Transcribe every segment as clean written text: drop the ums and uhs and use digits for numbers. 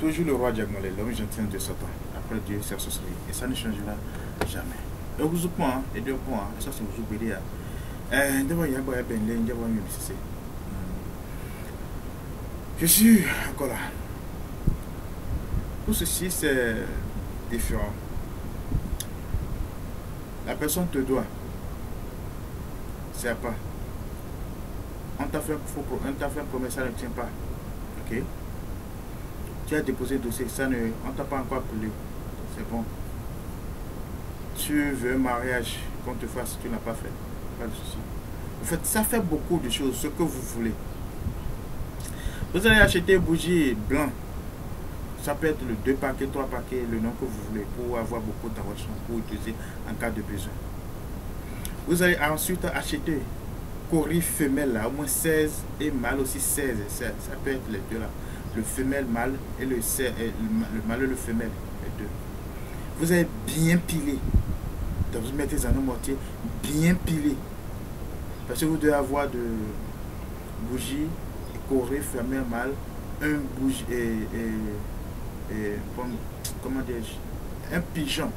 Toujours le roi Diagolé, l'homme gentil de Satan. Après Dieu, c'est la sorcellerie. Et ça ne changera jamais. Et vous pouvez, et deux points, et ça c'est vous oubliez. D'abord, il y a un peu de je suis encore là. Tout ceci, c'est différent. La personne te doit. C'est pas. On t'a fait une promesse, ça ne tient pas. Ok? Tu as déposé le dossier, ça ne, on t'a pas encore appelé. C'est bon. Tu veux un mariage qu'on te fasse, tu n'as pas fait. Pas de souci. En fait, ça fait beaucoup de choses, ce que vous voulez. Vous allez acheter une bougie blanc. Ça peut être le 2 paquets, 3 paquets, le nom que vous voulez, pour avoir beaucoup d'argent, pour utiliser en cas de besoin. Vous allez ensuite acheter coris femelle, là, au moins 16 et mâle aussi 16. Ça peut être les deux là. Le femelle mâle et le mâle et le femelle, les deux. Vous allez bien piler. Donc vous mettez en mortier, bien pilé. Parce que vous devez avoir de bougies, coris femelle mâle, un bougie comment dire, un pigeon.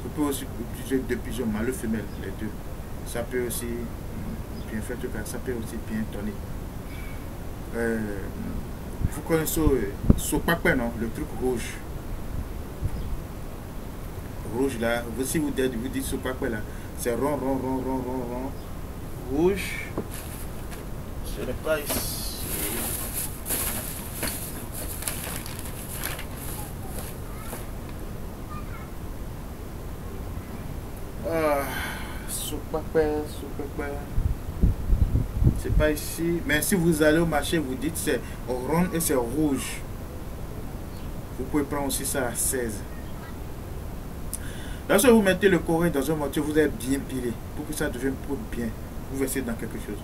Vous pouvez aussi utiliser 2 pigeons mâle et femelle, les deux. Ça peut aussi bien faire tout cas, ça peut aussi bien tourner. Vous connaissez ce papier, non? Le truc rouge. Rouge là, si vous dites ce papier là, c'est rond, rouge. Ce n'est pas ici. Ce papier. C'est pas ici. Mais si vous allez au marché, vous dites c'est rond et c'est rouge. Vous pouvez prendre aussi ça à 16. Lorsque vous mettez le coris dans un mortier, vous allez bien piler pour que ça devienne bien. Vous versez dans quelque chose.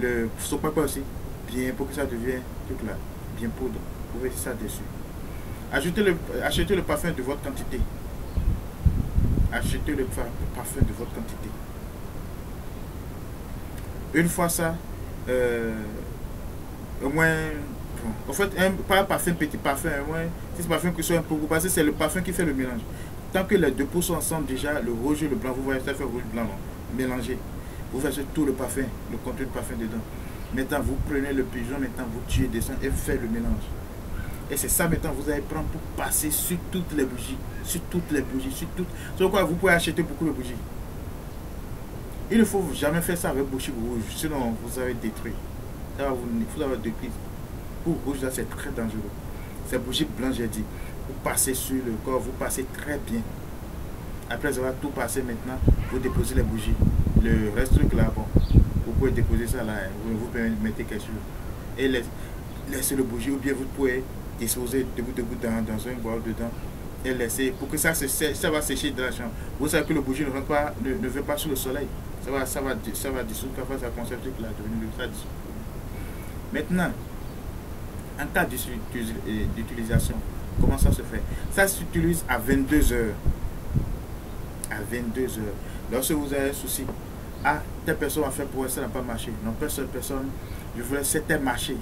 Le sopape aussi, bien pour que ça devienne tout là, bien poudre. Vous versez ça dessus. Achetez le parfum de votre quantité. Achetez le parfum de votre quantité. Une fois ça, au moins, en fait, pas un parfum, petit parfum, au moins, si c'est parfum qui soit un peu gros, parce que c'est le parfum qui fait le mélange. Tant que les deux peaux sont ensemble déjà, le rouge et le blanc, vous voyez, ça fait rouge blanc, mélangez. Vous faites tout le parfum, le contenu de parfum dedans. Maintenant, vous prenez le pigeon, maintenant vous tuez dessus et vous faites le mélange. Et c'est ça maintenant vous allez prendre pour passer sur toutes les bougies. Sur toutes les bougies, sur toutes. Sur quoi vous pouvez acheter beaucoup de bougies. Il ne faut jamais faire ça avec bougie rouge, sinon vous avez détruit. Vous avez détruit. Pour rouge, là, c'est très dangereux. Ces bougies blanches, j'ai dit. Vous passez sur le corps, vous passez très bien. Après avoir tout passé maintenant, vous déposez les bougies. Le reste truc là, bon, vous pouvez déposer ça là, vous pouvez mettre quelque chose. Et laissez le bougie, ou bien vous pouvez disposer de gouttes dans un bol dedans. Et laisser, pour que ça va sécher dans la chambre. Vous savez que le bougie ne veut pas sur le soleil. Ça va dissoudre, ça conserve là, devenir ça dissout. Maintenant, en cas d'utilisation, comment ça se fait? Ça s'utilise à 22 heures. À 22 heures. Lorsque vous avez un souci, telle personne a fait pour ça n'a pas marché. Non, personne, je voulais c'était marché.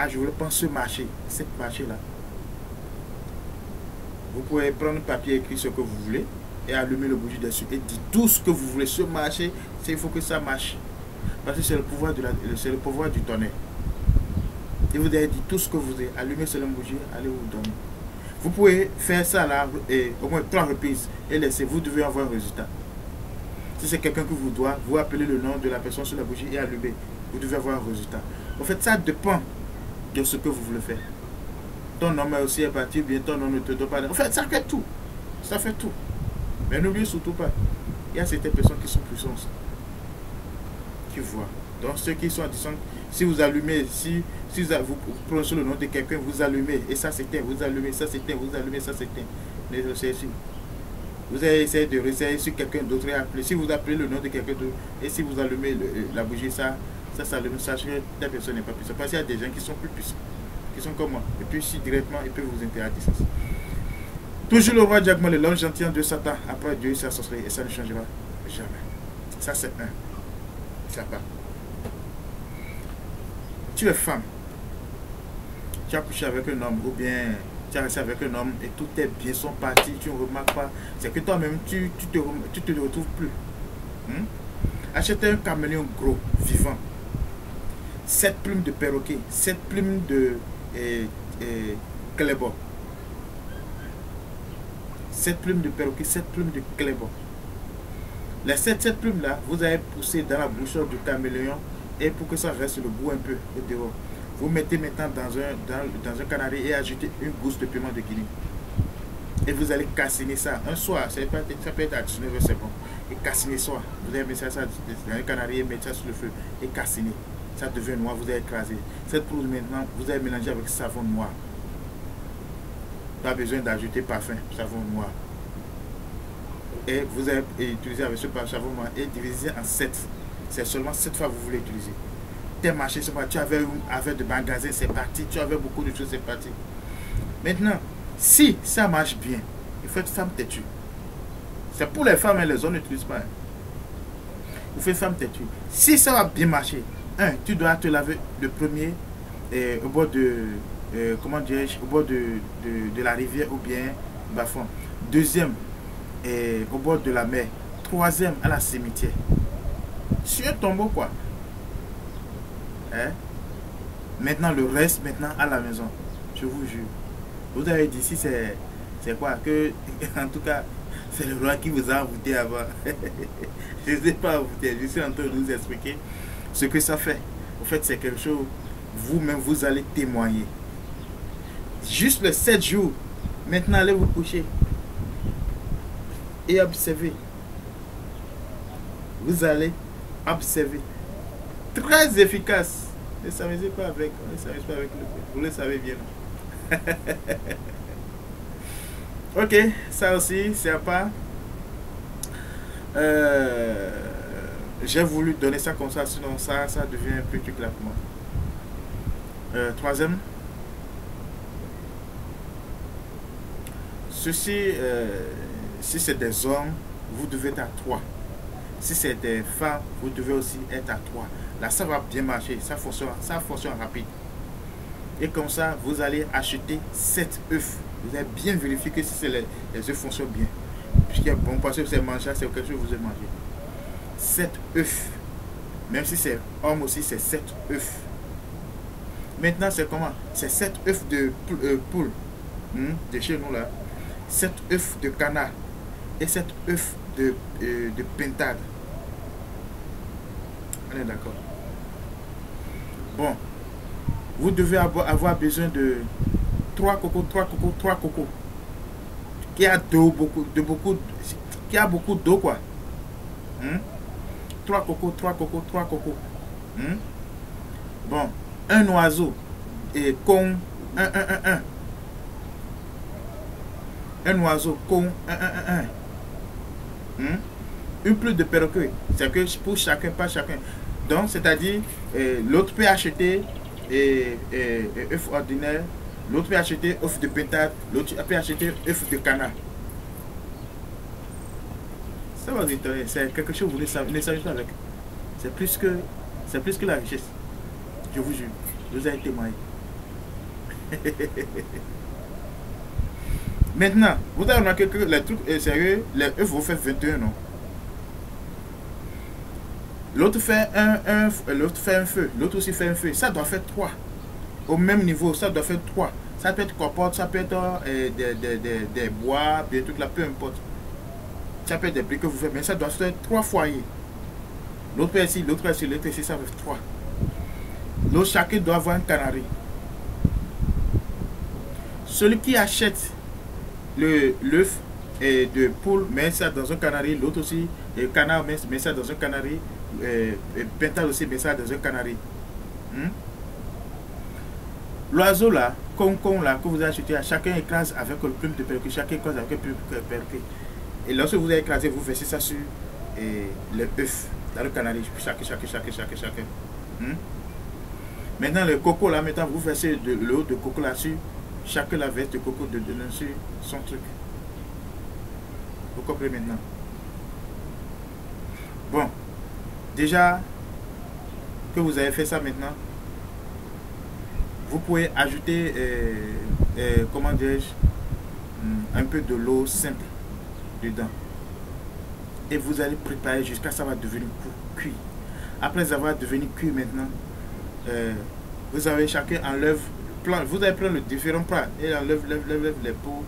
Je voulais prendre ce marché, cette marché-là. Vous pouvez prendre un papier, écrire ce que vous voulez et allumer le bougie dessus et dire tout ce que vous voulez. Ce marché, il faut que ça marche. Parce que c'est le pouvoir du tonnerre. Et vous avez dit tout ce que vous voulez. Allumez sur la bougie, allez vous dormir. Vous pouvez faire ça là et au moins 3 reprises et laissez. Vous devez avoir un résultat. Si c'est quelqu'un que vous doit, vous appelez le nom de la personne sur la bougie et allumez. Vous devez avoir un résultat. En fait, ça dépend de ce que vous voulez faire. Ton nom est aussi parti, bien ton nom ne te doit pas. En fait, ça fait tout. Ça fait tout. Mais n'oubliez surtout pas, il y a certaines personnes qui sont puissantes, qui voient. Donc ceux qui sont à distance, si vous allumez, si vous prononcez le nom de quelqu'un, vous allumez, et ça s'éteint, vous allumez, ça s'éteint, vous allumez, ça s'éteint. Mais vous allez essayer de réessayer sur quelqu'un d'autre et appeler. Si vous appelez le nom de quelqu'un d'autre, et si vous allumez la bougie, ça s'allume, sachez que la personne n'est pas puissante. Parce qu'il y a des gens qui sont plus puissants, qui sont comme moi. Et puis si directement, ils peuvent vous interagir à distance. Toujours le roi Diagolé, l'homme gentil de Satan. Après Dieu, c'est la sorcellerie. Et ça ne changera jamais. Ça, c'est un. Ça part. Tu es femme. Tu as couché avec un homme ou bien tu as resté avec un homme et tous tes biens sont partis, tu ne remarques pas. C'est que toi-même, tu te retrouves plus. Hmm? Achetez un caméléon gros, vivant. 7 plumes de perroquet, 7 plumes de clébor. 7 plumes de perroquet, 7 plumes de clébor. Les 7 plumes là, vous allez pousser dans la bouche du caméléon et pour que ça reste le goût un peu au dehors. Vous mettez maintenant dans un canari et ajoutez une gousse de piment de Guinée. Et vous allez cassiner ça. Un soir, ça peut être à 19h, c'est bon. Et cassiner soir. Vous allez mettre ça dans un canari et mettre ça sur le feu. Et cassiner. Ça devient noir, vous allez écraser. Cette poudre maintenant, vous allez mélanger avec savon noir. Pas besoin d'ajouter parfum, savon noir. Et vous allez utiliser avec ce savon noir et diviser en 7. C'est seulement 7 fois que vous voulez utiliser. Tes marchés, tu avais de magasins, c'est parti. Tu avais beaucoup de choses, c'est parti. Maintenant, si ça marche bien, il faut être femme têtue. C'est pour les femmes, les hommes n'utilisent pas. Il faut être femme têtue. Si ça va bien marcher, tu dois te laver le premier au bord comment dirais-je, au bord de la rivière ou bien bas-fond. Deuxième, au bord de la mer. Troisième, à la cimetière. Sur un tombeau, quoi. Hein? Maintenant, le reste, maintenant, à la maison. Je vous jure. Vous avez dit, si c'est quoi que, en tout cas, c'est le roi qui vous a envoûté avant. Je ne sais pas envoûté. Je suis en train de vous expliquer ce que ça fait. En fait, c'est quelque chose, vous-même, vous allez témoigner. Juste les 7 jours. Maintenant, allez vous coucher. Et observez. Vous allez observer. Très efficace. Ne s'amusez pas avec. Ne s'amusez pas avec le feu. Vous le savez bien. Ok, ça aussi, c'est à part. J'ai voulu donner ça comme ça, sinon ça devient un peu truc là pour moi. Troisième. Ceci, si c'est des hommes, vous devez être à 3. Si c'est des femmes, vous devez aussi être à 3. Là, ça va bien marcher. Ça fonctionne rapide. Et comme ça, vous allez acheter 7 œufs. Vous allez bien vérifier que si les œufs fonctionnent bien. Puisqu'il y a bon, parce que c'est manger, c'est quelque chose que vous avez mangé. 7 œufs. Même si c'est homme aussi, c'est 7 œufs. Maintenant, c'est comment? C'est 7 œufs de poule. De chez nous là. 7 œufs de canard. Et 7 œufs de pintade. On est d'accord. Bon. Vous devez avoir besoin de 3 cocos. Qui a beaucoup d'eau quoi. 3 cocos. Bon, un oiseau et con 1. Un oiseau con 1. Une plume de perroquet. C'est que pour chacun, pas chacun. Donc, c'est-à-dire, l'autre peut acheter œufs ordinaires, l'autre peut acheter œufs de pintade, l'autre peut acheter œufs de canard. Ça va vous étonner, c'est quelque chose que vous ne savez pas avec. C'est plus que la richesse. Je vous jure, vous avez témoigné. Maintenant, vous avez remarqué que les trucs sérieux, les œufs vous font 21, non? L'autre fait un feu, l'autre aussi fait un feu. Ça doit faire 3. Au même niveau, ça doit faire 3. Ça peut être compote, ça peut être des bois, des trucs là, peu importe. Ça peut être des briques que vous faites, mais ça doit faire 3 foyers. L'autre ici, l'autre ici, l'autre ici, ça fait 3. L'autre, chacun doit avoir un canari. Celui qui achète l'œuf de poule, met ça dans un canari, l'autre aussi, le canard met ça dans un canari. Pintade aussi, mais ça dans un canari. L'oiseau là, con là, que vous achetez, chacun écrase avec le plume de perroquet, chacun écrase avec le plume de perroquet. Et lorsque vous avez écrasé, vous versez ça sur les œufs dans le canari, chacun. Maintenant le coco là, maintenant vous versez de l'eau de coco là-dessus, chacun la verse de coco de sur son truc. Vous comprenez maintenant? Bon. Déjà que vous avez fait ça maintenant, vous pouvez ajouter comment dirais-je, un peu de l'eau simple dedans. Et vous allez préparer jusqu'à ce que ça va devenir cuit. Après avoir devenu cuit maintenant, vous avez chacun enlève, vous allez prendre les différents plats et enlève les peaux,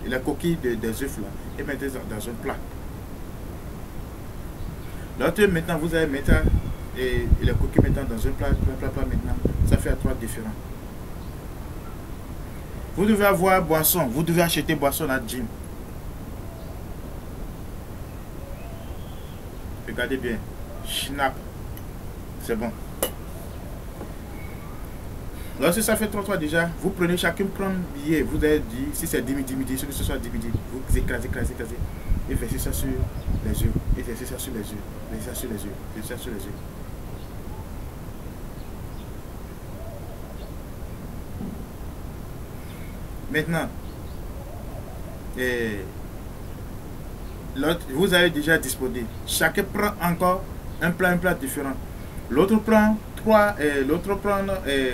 la coquille des œufs là et mettez dans un plat. L'autre maintenant vous allez mettre et les coquilles maintenant dans un plat maintenant. Ça fait à 3 différents. Vous devez avoir boisson, vous devez acheter boisson à gym. Regardez bien, schnapp, c'est bon. Lorsque ça fait 33 déjà, vous prenez chacun prend un billet, vous avez dit, si c'est demi-demi, ce que ce soit demi-demi, vous écrasez, et versez ça sur les yeux, et versez ça sur les yeux, versez ça sur les yeux, versez ça sur les yeux. Maintenant, l'autre, vous avez déjà disposé. Chacun prend encore un plat différent. L'autre prend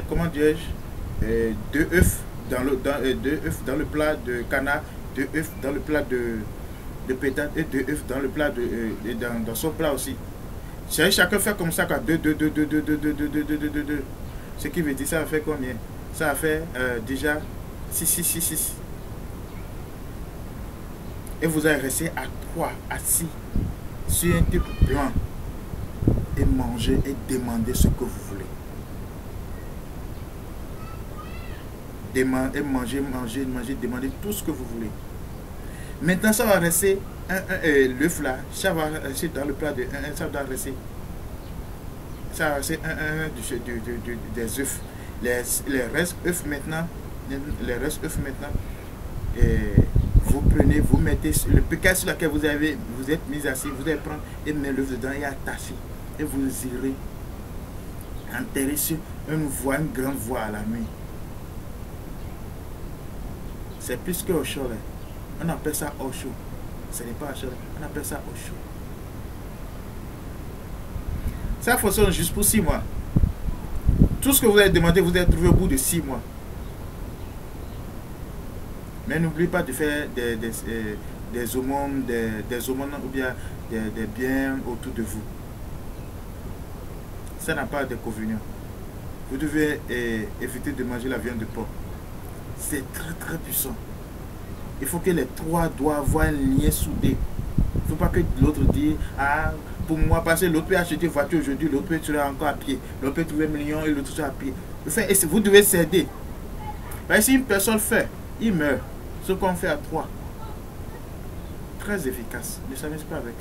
comment dirais-je, 2 œufs dans le plat de canard, 2 œufs dans le plat de pétate et 2 œufs dans le plat dans son plat aussi. Chacun fait comme ça, 2. Ce qui veut dire, ça va faire combien? Ça va faire déjà 6. Et vous allez rester à 3, à 6 sur un type blanc et manger et demander ce que vous voulez. Manger, demander tout ce que vous voulez. Maintenant, ça va rester l'œuf là, ça va rester dans le plat de 1, ça va rester. Ça va rester des œufs. Les restes œufs maintenant, vous prenez, vous mettez le pécal sur lequel vous êtes mis assis, vous allez prendre et mettre l'œuf dedans et attacher. Et vous irez enterrer sur une grande voie à la nuit. C'est plus que au chaud. On appelle ça au chaud. Ce n'est pas au chaud, on appelle ça au chaud. Ça fonctionne juste pour 6 mois. Tout ce que vous avez demandé, vous allez trouver au bout de 6 mois. Mais n'oubliez pas de faire des aumônes, ou bien des biens autour de vous. Ça n'a pas d'inconvénient. Vous devez éviter de manger la viande de porc. C'est très puissant. Il faut que les 3 doivent avoir un lien soudé. Il ne faut pas que l'autre dise, ah, pour moi, parce que l'autre peut acheter une voiture aujourd'hui, l'autre peut trouver encore à pied, l'autre peut trouver 1 million et l'autre à pied. Vous devez s'aider. Si une personne fait, il meurt. Ce qu'on fait à 3. Très efficace. Ne s'amuse pas avec.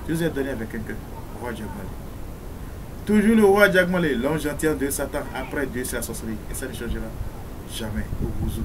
Je vous ai donné avec quelqu'un. Roi Jack Malé. Toujours le roi Jack Malé, l'homme gentil de Satan. Après Dieu, c'est la sorcellerie. Et ça ne changera jamais. Au bout du